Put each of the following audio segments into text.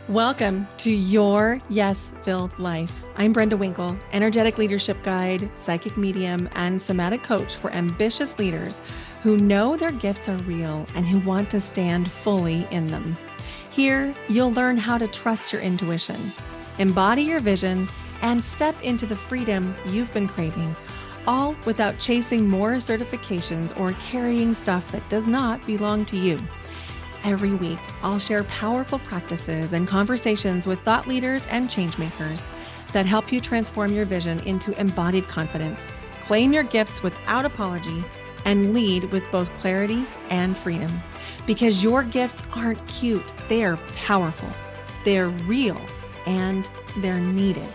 Welcome to Your Yes-Filled Life. I'm Brenda Winkle, energetic leadership guide, psychic medium, and somatic coach for ambitious leaders who know their gifts are real and who want to stand fully in them. Here, you'll learn how to trust your intuition, embody your vision, and step into the freedom you've been craving, all without chasing more certifications or carrying stuff that does not belong to you. Every week, I'll share powerful practices and conversations with thought leaders and changemakers that help you transform your vision into embodied confidence, claim your gifts without apology, and lead with both clarity and freedom. Because your gifts aren't cute, they're powerful, they're real, and they're needed.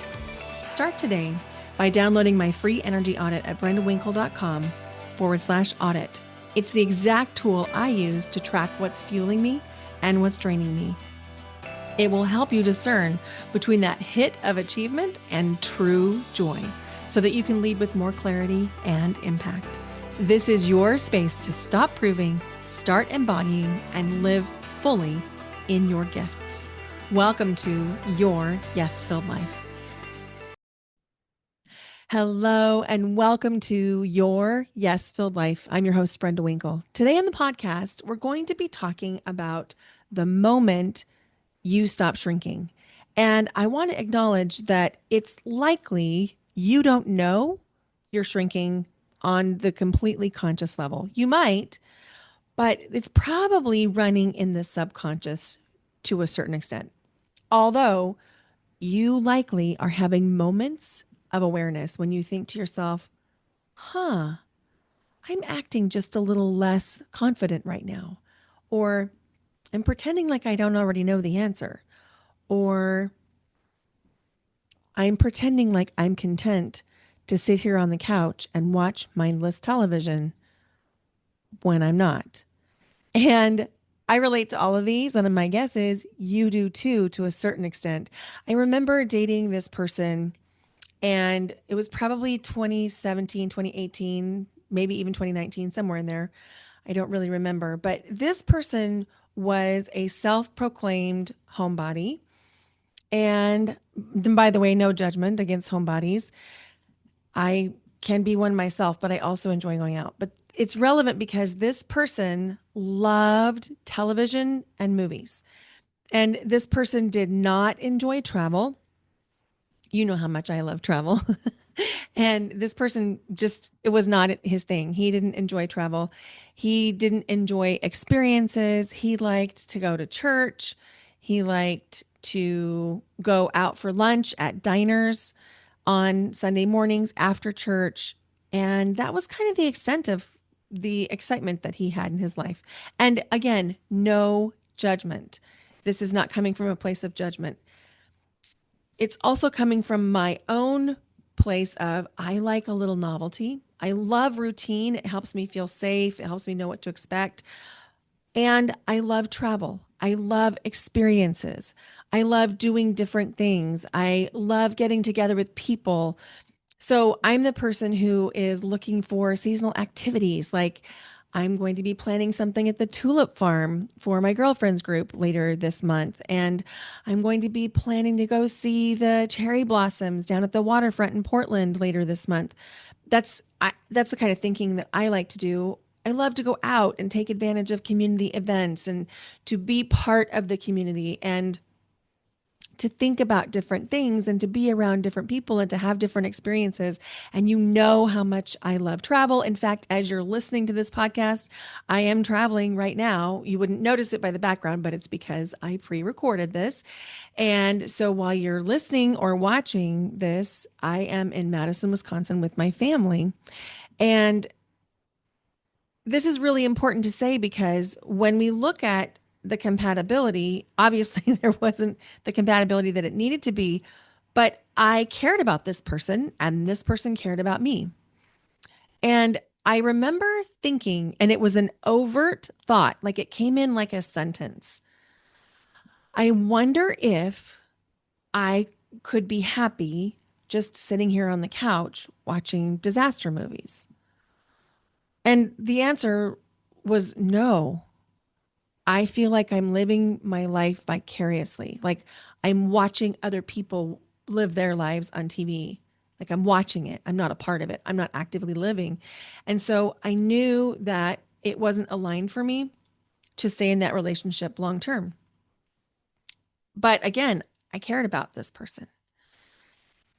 Start today by downloading my free energy audit at brendawinkle.com/audit. It's the exact tool I use to track what's fueling me and what's draining me. It will help you discern between that hit of achievement and true joy so that you can lead with more clarity and impact. This is your space to stop proving, start embodying, and live fully in your gifts. Welcome to Your Yes-Filled Life. Hello and welcome to Your Yes-Filled Life. I'm your host, Brenda Winkle. Today on the podcast, we're going to be talking about the moment you stop shrinking. And I want to acknowledge that it's likely you don't know you're shrinking on the completely conscious level. You might, but it's probably running in the subconscious to a certain extent. Although you likely are having moments of awareness when you think to yourself, I'm acting just a little less confident right now. Or I'm pretending like I don't already know the answer. Or I'm pretending like I'm content to sit here on the couch and watch mindless television when I'm not. And I relate to all of these, and my guess is you do too, to a certain extent. I remember dating this person, and it was probably 2017, 2018, maybe even 2019, somewhere in there. I don't really remember. But this person was a self-proclaimed homebody. And by the way, no judgment against homebodies. I can be one myself, but I also enjoy going out. But it's relevant because this person loved television and movies. And this person did not enjoy travel. You know how much I love travel. And this person it was not his thing. He didn't enjoy travel. He didn't enjoy experiences. He liked to go to church. He liked to go out for lunch at diners on Sunday mornings after church. And that was kind of the extent of the excitement that he had in his life. And again, no judgment. This is not coming from a place of judgment. It's also coming from my own place of I like a little novelty. I love routine. It helps me feel safe. It helps me know what to expect. And I love travel. I love experiences. I love doing different things. I love getting together with people. So I'm the person who is looking for seasonal activities. Like I'm going to be planning something at the tulip farm for my girlfriend's group later this month. And I'm going to be planning to go see the cherry blossoms down at the waterfront in Portland later this month. That's the kind of thinking that I like to do. I love to go out and take advantage of community events and to be part of the community and to think about different things and to be around different people and to have different experiences. And you know how much I love travel. In fact, as you're listening to this podcast, I am traveling right now. You wouldn't notice it by the background, but it's because I pre-recorded this. And so while you're listening or watching this, I am in Madison, Wisconsin with my family. And this is really important to say because when we look at the compatibility, obviously there wasn't the compatibility that it needed to be, but I cared about this person and this person cared about me. And I remember thinking, and it was an overt thought, like it came in like a sentence. I wonder if I could be happy just sitting here on the couch watching disaster movies. And the answer was no. I feel like I'm living my life vicariously. Like I'm watching other people live their lives on TV. Like I'm watching it. I'm not a part of it. I'm not actively living. And so I knew that it wasn't aligned for me to stay in that relationship long term. But again, I cared about this person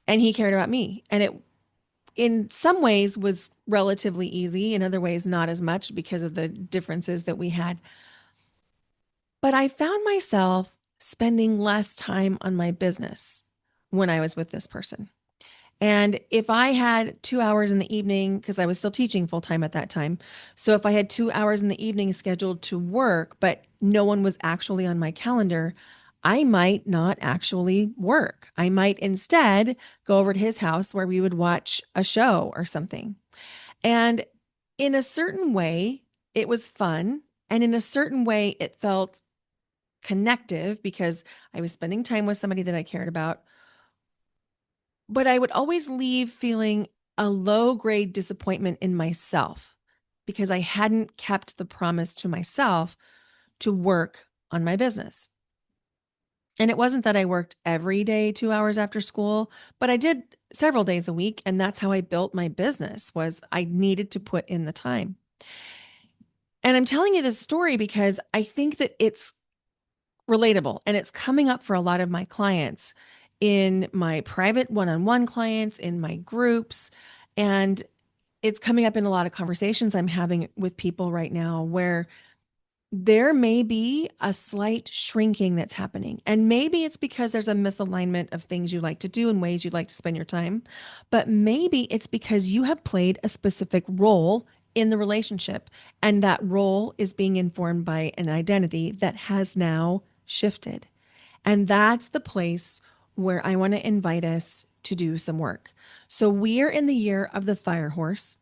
and he cared about me. And it, in some ways, was relatively easy. In other ways, not as much because of the differences that we had. But I found myself spending less time on my business when I was with this person. And if I had 2 hours in the evening, because I was still teaching full time at that time. So if I had 2 hours in the evening scheduled to work, but no one was actually on my calendar, I might not actually work. I might instead go over to his house where we would watch a show or something. And in a certain way, it was fun. And in a certain way, it felt connective because I was spending time with somebody that I cared about. But I would always leave feeling a low grade disappointment in myself because I hadn't kept the promise to myself to work on my business. And it wasn't that I worked every day 2 hours after school, but I did several days a week. And that's how I built my business was I needed to put in the time. And I'm telling you this story because I think that it's relatable and it's coming up for a lot of my clients in my private one-on-one clients, in my groups, and it's coming up in a lot of conversations I'm having with people right now where there may be a slight shrinking that's happening. And maybe it's because there's a misalignment of things you like to do and ways you'd like to spend your time. But maybe it's because you have played a specific role in the relationship. And that role is being informed by an identity that has now shifted. And that's the place where I want to invite us to do some work. So we are in the year of the fire horse.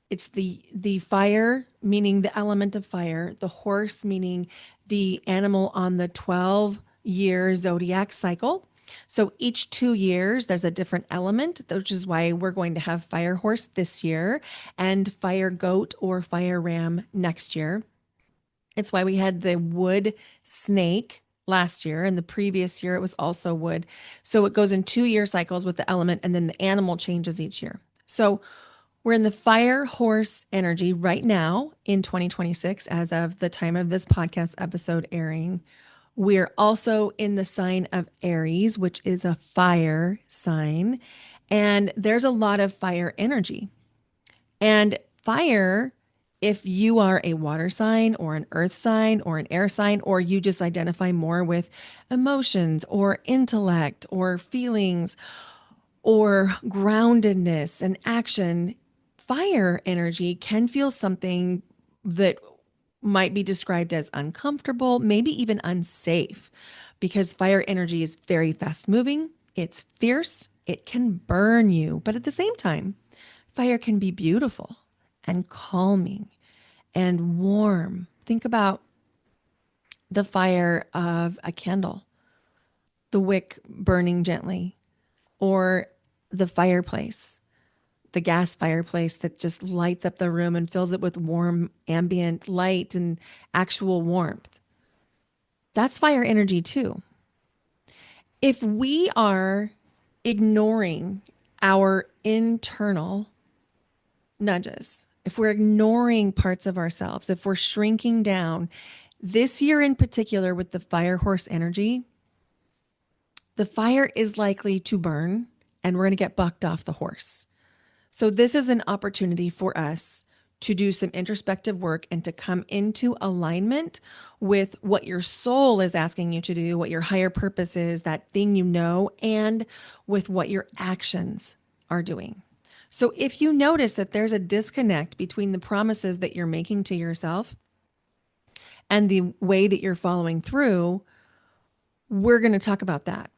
It's the fire meaning the element of fire, the horse meaning the animal on the 12-year zodiac cycle. So each 2 years, there's a different element, which is why we're going to have fire horse this year and fire goat or fire ram next year. It's why we had the wood snake last year, and the previous year it was also wood. So it goes in 2 year cycles with the element, and then the animal changes each year. So we're in the fire horse energy right now in 2026, as of the time of this podcast episode airing. We're also in the sign of Aries, which is a fire sign. And there's a lot of fire energy. And fire, if you are a water sign or an earth sign or an air sign, or you just identify more with emotions or intellect or feelings or groundedness and action, fire energy can feel something that might be described as uncomfortable, maybe even unsafe, because fire energy is very fast moving, it's fierce, it can burn you. But at the same time, fire can be beautiful and calming and warm. Think about the fire of a candle, the wick burning gently, or the fireplace, the gas fireplace that just lights up the room and fills it with warm ambient light and actual warmth. That's fire energy too. If we are ignoring our internal nudges, if we're ignoring parts of ourselves, if we're shrinking down, this year in particular with the fire horse energy, the fire is likely to burn and we're going to get bucked off the horse. So this is an opportunity for us to do some introspective work and to come into alignment with what your soul is asking you to do, what your higher purpose is, that thing you know, and with what your actions are doing. So if you notice that there's a disconnect between the promises that you're making to yourself and the way that you're following through, we're going to talk about that.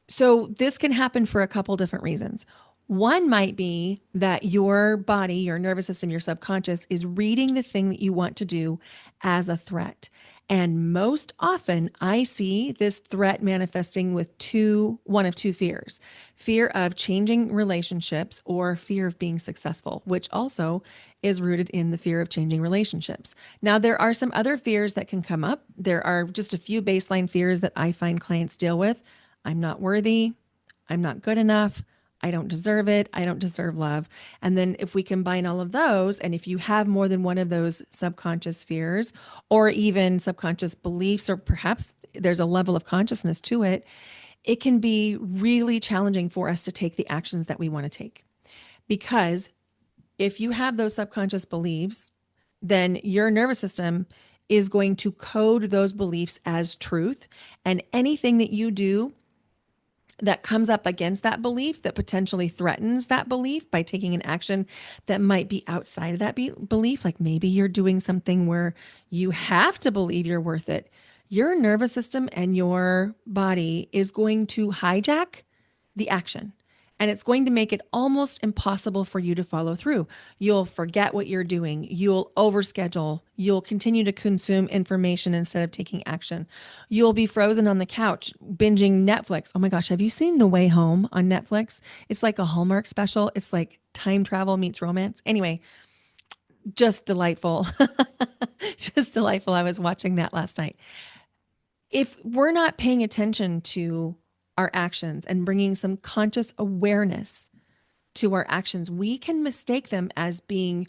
So this can happen for a couple different reasons. One might be that your body, your nervous system, your subconscious is reading the thing that you want to do as a threat. And most often, I see this threat manifesting with one of two fears: fear of changing relationships or fear of being successful, which also is rooted in the fear of changing relationships. Now, there are some other fears that can come up. There are just a few baseline fears that I find clients deal with. I'm not worthy. I'm not good enough. I don't deserve it. I don't deserve love. And then if we combine all of those, and if you have more than one of those subconscious fears or even subconscious beliefs, or perhaps there's a level of consciousness to it, it can be really challenging for us to take the actions that we want to take. Because if you have those subconscious beliefs, then your nervous system is going to code those beliefs as truth. And anything that you do that comes up against that belief, that potentially threatens that belief by taking an action that might be outside of that belief, like maybe you're doing something where you have to believe you're worth it, your nervous system and your body is going to hijack the action. And it's going to make it almost impossible for you to follow through. You'll forget what you're doing. You'll overschedule. You'll continue to consume information instead of taking action. You'll be frozen on the couch, binging Netflix. Oh my gosh, have you seen The Way Home on Netflix? It's like a Hallmark special. It's like time travel meets romance. Anyway, just delightful. Just delightful. I was watching that last night. If we're not paying attention to our actions and bringing some conscious awareness to our actions, we can mistake them as being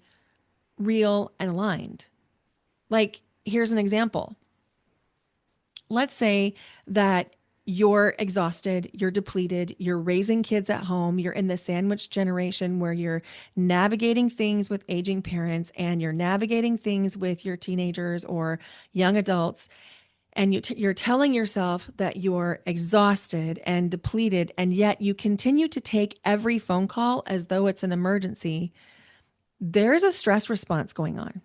real and aligned. Like, here's an example. Let's say that you're exhausted, you're depleted, you're raising kids at home, you're in the sandwich generation where you're navigating things with aging parents and you're navigating things with your teenagers or young adults, and you're telling yourself that you're exhausted and depleted, and yet you continue to take every phone call as though it's an emergency. There's a stress response going on.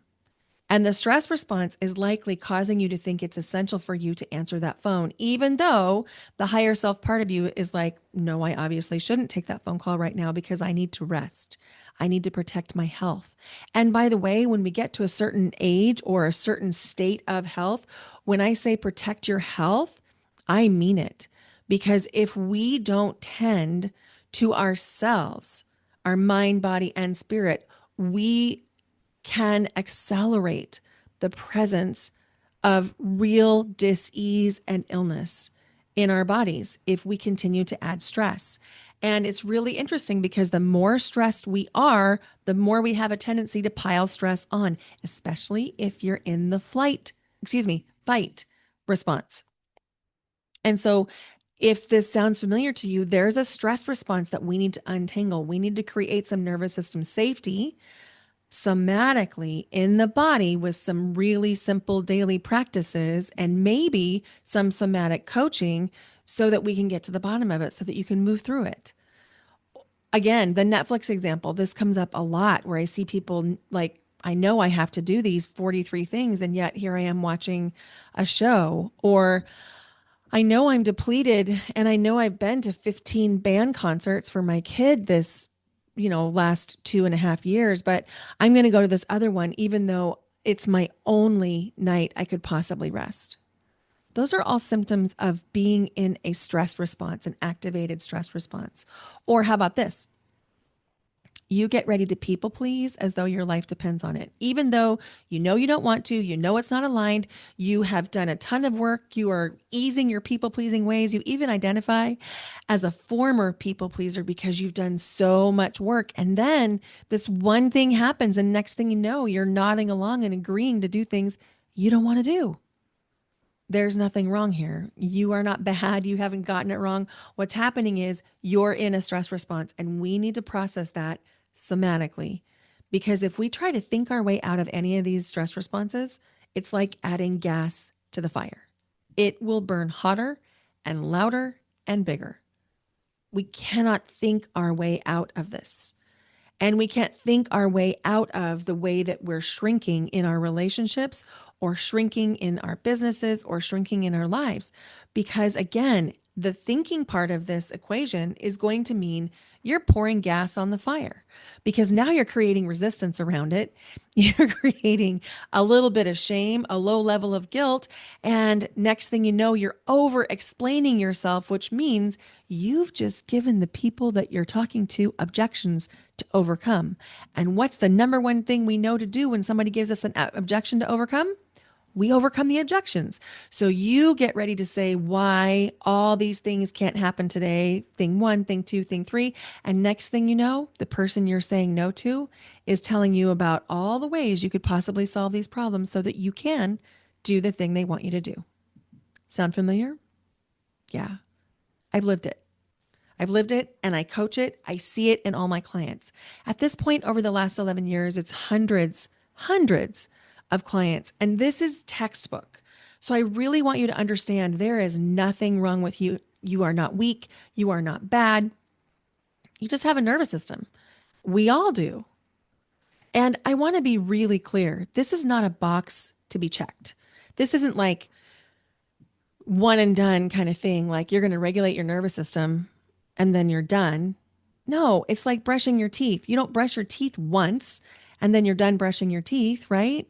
And the stress response is likely causing you to think it's essential for you to answer that phone, even though the higher self part of you is like, no, I obviously shouldn't take that phone call right now because I need to rest. I need to protect my health. And by the way, when we get to a certain age or a certain state of health, when I say protect your health, I mean it. Because if we don't tend to ourselves, our mind, body, and spirit, we can accelerate the presence of real dis-ease and illness in our bodies if we continue to add stress. And it's really interesting because the more stressed we are, the more we have a tendency to pile stress on, especially if you're in the fight response. And so if this sounds familiar to you, there's a stress response that we need to untangle. We need to create some nervous system safety somatically in the body with some really simple daily practices and maybe some somatic coaching so that we can get to the bottom of it, so that you can move through it. Again, the Netflix example, this comes up a lot where I see people like, I know I have to do these 43 things, and yet here I am watching a show. Or I know I'm depleted and I know I've been to 15 band concerts for my kid this last 2.5 years, but I'm going to go to this other one, even though it's my only night I could possibly rest. Those are all symptoms of being in a stress response, an activated stress response. Or how about this? You get ready to people please as though your life depends on it. Even though you know you don't want to, you know it's not aligned, you have done a ton of work, you are easing your people pleasing ways, you even identify as a former people pleaser because you've done so much work. And then this one thing happens, and next thing you know, you're nodding along and agreeing to do things you don't want to do. There's nothing wrong here. You are not bad. You haven't gotten it wrong. What's happening is you're in a stress response, and we need to process that somatically. Because if we try to think our way out of any of these stress responses, it's like adding gas to the fire. It will burn hotter and louder and bigger. We cannot think our way out of this. And we can't think our way out of the way that we're shrinking in our relationships or shrinking in our businesses or shrinking in our lives. Because again, the thinking part of this equation is going to mean you're pouring gas on the fire because now you're creating resistance around it. You're creating a little bit of shame, a low level of guilt. And next thing you know, you're over explaining yourself, which means you've just given the people that you're talking to objections to overcome. And what's the number one thing we know to do when somebody gives us an objection to overcome? We overcome the objections. So you get ready to say why all these things can't happen today. Thing one, thing two, thing three. And next thing you know, the person you're saying no to is telling you about all the ways you could possibly solve these problems so that you can do the thing they want you to do. Sound familiar? Yeah, I've lived it. I've lived it and I coach it. I see it in all my clients. At this point, over the last 11 years, it's hundreds of clients. And this is textbook. So I really want you to understand there is nothing wrong with you. You are not weak. You are not bad. You just have a nervous system. We all do. And I want to be really clear. This is not a box to be checked. This isn't like one and done kind of thing. Like you're going to regulate your nervous system and then you're done. No, it's like brushing your teeth. You don't brush your teeth once and then you're done brushing your teeth, right?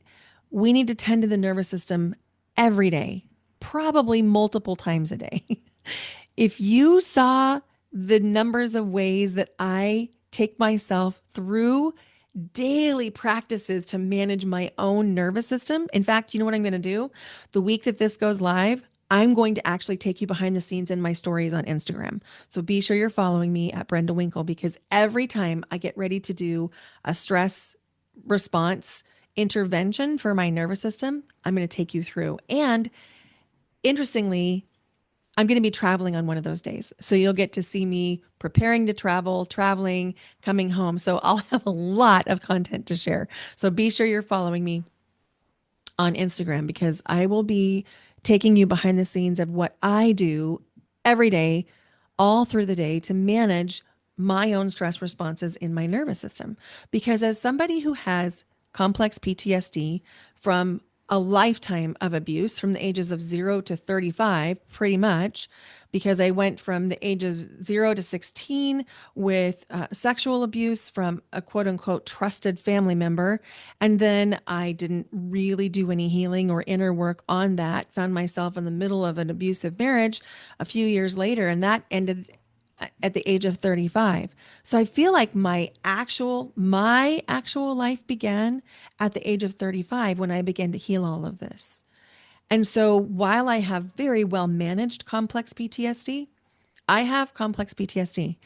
We need to tend to the nervous system every day, probably multiple times a day. If you saw the numbers of ways that I take myself through daily practices to manage my own nervous system. In fact, you know what I'm going to do? The week that this goes live, I'm going to actually take you behind the scenes in my stories on Instagram. So be sure you're following me at Brenda Winkle because every time I get ready to do a stress response intervention for my nervous system, I'm going to take you through. And interestingly, I'm going to be traveling on one of those days. So you'll get to see me preparing to travel, traveling, coming home. So I'll have a lot of content to share. So be sure you're following me on Instagram because I will be taking you behind the scenes of what I do every day, all through the day to manage my own stress responses in my nervous system. Because as somebody who has complex PTSD from a lifetime of abuse from the ages of 0 to 35, pretty much, because I went from the ages 0 to 16 with sexual abuse from a quote unquote trusted family member. And then I didn't really do any healing or inner work on that, found myself in the middle of an abusive marriage a few years later, and that ended at the age of 35. So I feel like my actual life began at the age of 35 when I began to heal all of this. And so while I have very well managed complex PTSD, I have complex PTSD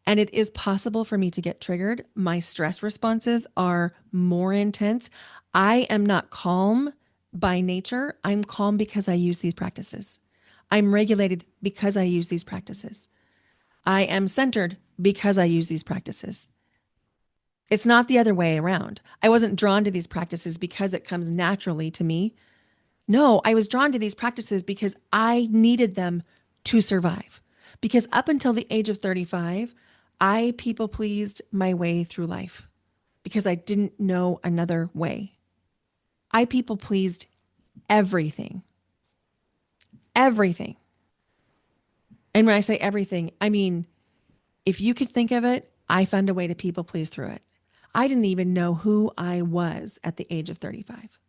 and it is possible for me to get triggered. My stress responses are more intense. I am not calm by nature. I'm calm because I use these practices. I'm regulated because I use these practices. I am centered because I use these practices. It's not the other way around. I wasn't drawn to these practices because it comes naturally to me. No, I was drawn to these practices because I needed them to survive. Because up until the age of 35, I people pleased my way through life because I didn't know another way. I people pleased everything, everything. And when I say everything, I mean, if you could think of it, I found a way to people please through it. I didn't even know who I was at the age of 35.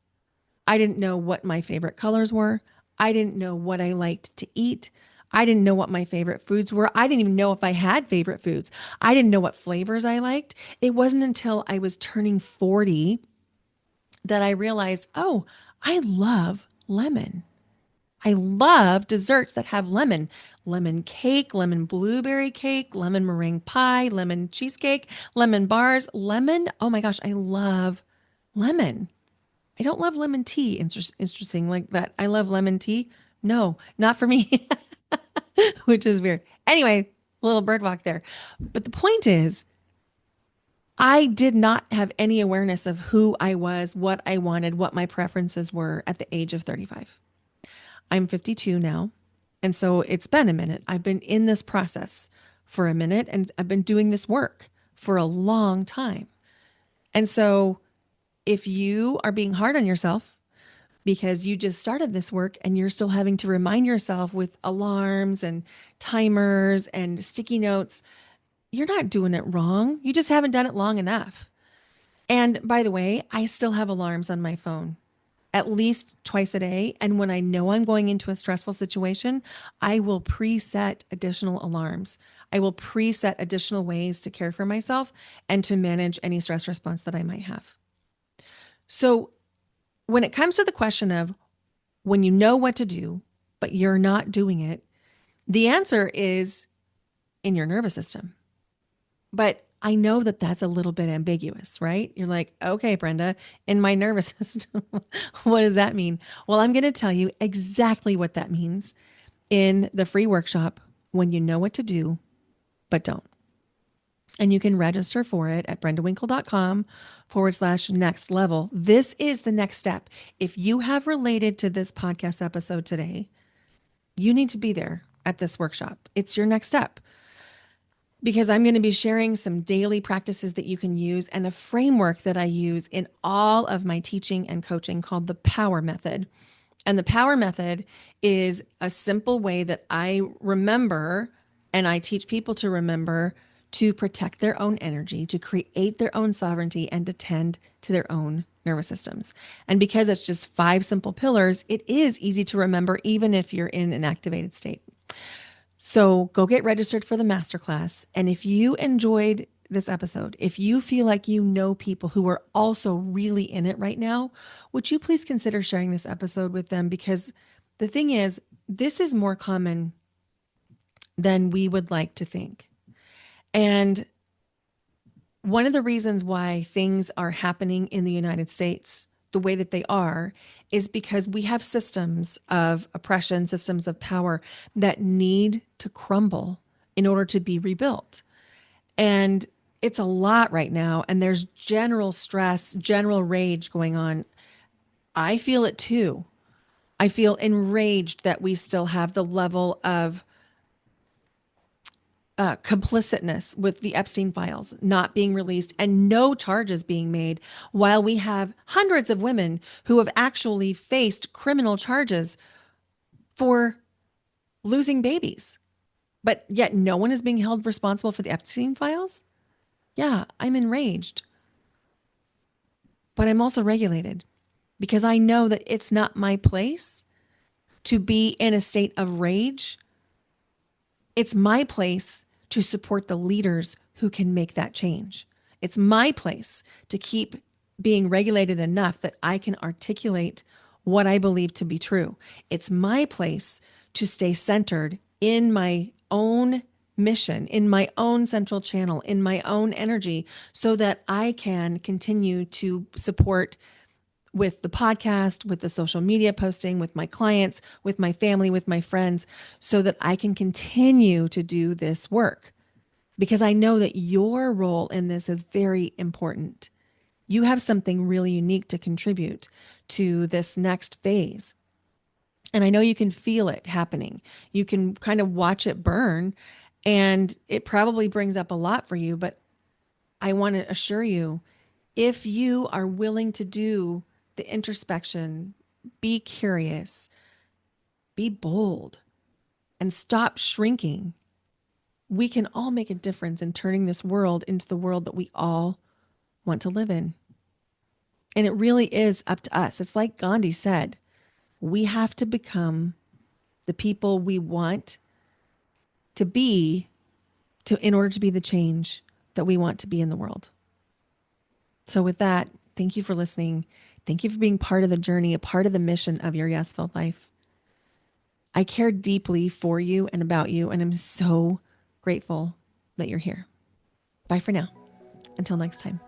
I didn't know what my favorite colors were. I didn't know what I liked to eat. I didn't know what my favorite foods were. I didn't even know if I had favorite foods. I didn't know what flavors I liked. It wasn't until I was turning 40 that I realized, oh, I love lemon. I love desserts that have lemon, lemon cake, lemon blueberry cake, lemon meringue pie, lemon cheesecake, lemon bars, lemon. Oh my gosh, I love lemon. I don't love lemon tea. Interesting like that. I love lemon tea. No, not for me, which is weird. Anyway, little bird walk there. But the point is, I did not have any awareness of who I was, what I wanted, what my preferences were at the age of 35. I'm 52 now. And so it's been a minute. I've been in this process for a minute and I've been doing this work for a long time. And so if you are being hard on yourself because you just started this work and you're still having to remind yourself with alarms and timers and sticky notes. You're not doing it wrong. You just haven't done it long enough. And by the way, I still have alarms on my phone at least twice a day. And when I know I'm going into a stressful situation, I will preset additional alarms. I will preset additional ways to care for myself and to manage any stress response that I might have. So when it comes to the question of when you know what to do, but you're not doing it, the answer is in your nervous system. But I know that that's a little bit ambiguous, right? You're like, okay, Brenda, in my nervous system, what does that mean? Well, I'm going to tell you exactly what that means in the free workshop, When You Know What to Do, But Don't. And you can register for it at brendawinkle.com/next level. This is the next step. If you have related to this podcast episode today, you need to be there at this workshop. It's your next step, because I'm going to be sharing some daily practices that you can use and a framework that I use in all of my teaching and coaching called the Power Method. And the Power Method is a simple way that I remember and I teach people to remember to protect their own energy, to create their own sovereignty, and to tend to their own nervous systems. And because it's just 5 simple pillars, it is easy to remember even if you're in an activated state. So go get registered for the masterclass. And if you enjoyed this episode, if you feel like you know people who are also really in it right now, would you please consider sharing this episode with them? Because the thing is, this is more common than we would like to think. And one of the reasons why things are happening in the United States the way that they are is because we have systems of oppression, systems of power that need to crumble in order to be rebuilt. And it's a lot right now. And there's general stress, general rage going on. I feel it too. I feel enraged that we still have the level of complicitness with the Epstein files not being released and no charges being made, while we have hundreds of women who have actually faced criminal charges for losing babies. But yet no one is being held responsible for the Epstein files. Yeah, I'm enraged. But I'm also regulated because I know that it's not my place to be in a state of rage. It's my place to support the leaders who can make that change. It's my place to keep being regulated enough that I can articulate what I believe to be true. It's my place to stay centered in my own mission, in my own central channel, in my own energy, so that I can continue to support with the podcast, with the social media posting, with my clients, with my family, with my friends, so that I can continue to do this work. Because I know that your role in this is very important. You have something really unique to contribute to this next phase. And I know you can feel it happening. You can kind of watch it burn, and it probably brings up a lot for you. But I want to assure you, if you are willing to do the introspection, be curious, be bold, and stop shrinking, we can all make a difference in turning this world into the world that we all want to live in. And it really is up to us. It's like Gandhi said, we have to become the people we want to be in order to be the change that we want to be in the world. So with that, thank you for listening. Thank you for being part of the journey, a part of the mission of your yes-filled life. I care deeply for you and about you, and I'm so grateful that you're here. Bye for now. Until next time.